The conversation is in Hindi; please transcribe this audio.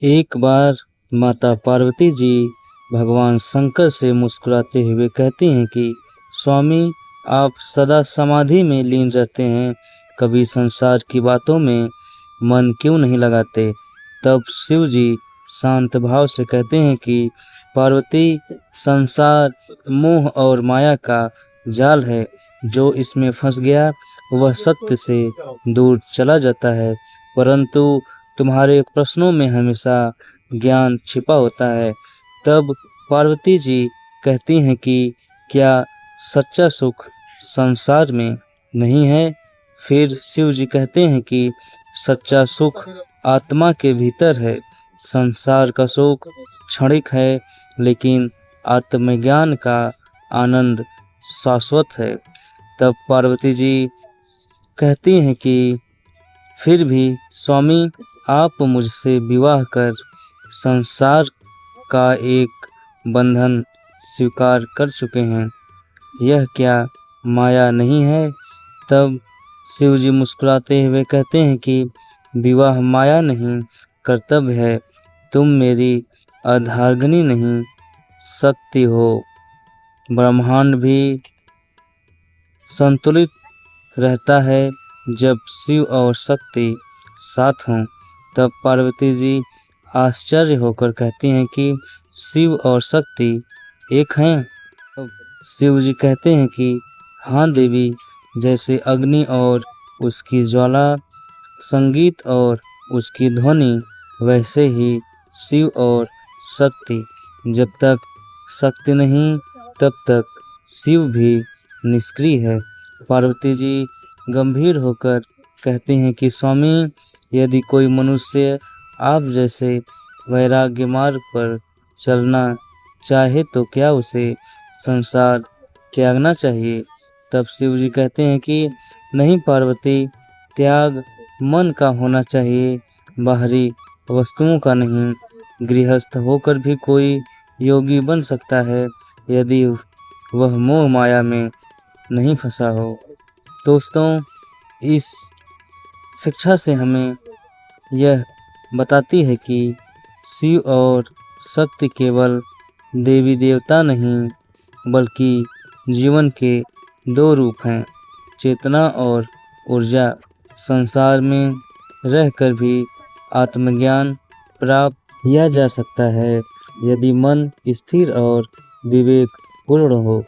एक बार माता पार्वती जी भगवान शंकर से मुस्कुराते हुए कहती हैं कि स्वामी, आप सदा समाधि में लीन रहते हैं, कभी संसार की बातों में मन क्यों नहीं लगाते। तब शिव जी शांत भाव से कहते हैं कि पार्वती, संसार मोह और माया का जाल है, जो इसमें फंस गया वह सत्य से दूर चला जाता है, परंतु तुम्हारे प्रश्नों में हमेशा ज्ञान छिपा होता है। तब पार्वती जी कहती हैं कि क्या सच्चा सुख संसार में नहीं है। फिर शिव जी कहते हैं कि सच्चा सुख आत्मा के भीतर है। संसार का सुख क्षणिक है, लेकिन आत्मज्ञान का आनंद शाश्वत है। तब पार्वती जी कहती हैं कि फिर भी स्वामी, आप मुझसे विवाह कर संसार का एक बंधन स्वीकार कर चुके हैं, यह क्या माया नहीं है। तब शिव जी मुस्कुराते हुए कहते हैं कि विवाह माया नहीं, कर्तव्य है। तुम मेरी अर्धांगिनी नहीं, शक्ति हो। ब्रह्मांड भी संतुलित रहता है जब शिव और शक्ति साथ हों। तब पार्वती जी आश्चर्य होकर कहती हैं कि शिव और शक्ति एक हैं। तब शिव जी कहते हैं कि हाँ देवी, जैसे अग्नि और उसकी ज्वाला, संगीत और उसकी ध्वनि, वैसे ही शिव और शक्ति। जब तक शक्ति नहीं तब तक शिव भी निष्क्रिय है। पार्वती जी गंभीर होकर कहते हैं कि स्वामी, यदि कोई मनुष्य आप जैसे वैराग्य मार्ग पर चलना चाहे तो क्या उसे संसार त्यागना चाहिए। तब शिव जी कहते हैं कि नहीं पार्वती, त्याग मन का होना चाहिए, बाहरी वस्तुओं का नहीं। गृहस्थ होकर भी कोई योगी बन सकता है, यदि वह मोह माया में नहीं फंसा हो। दोस्तों, इस शिक्षा से हमें यह बताती है कि शिव और शक्ति केवल देवी देवता नहीं, बल्कि जीवन के दो रूप हैं, चेतना और ऊर्जा। संसार में रहकर भी आत्मज्ञान प्राप्त किया जा सकता है, यदि मन स्थिर और विवेक पूर्ण हो।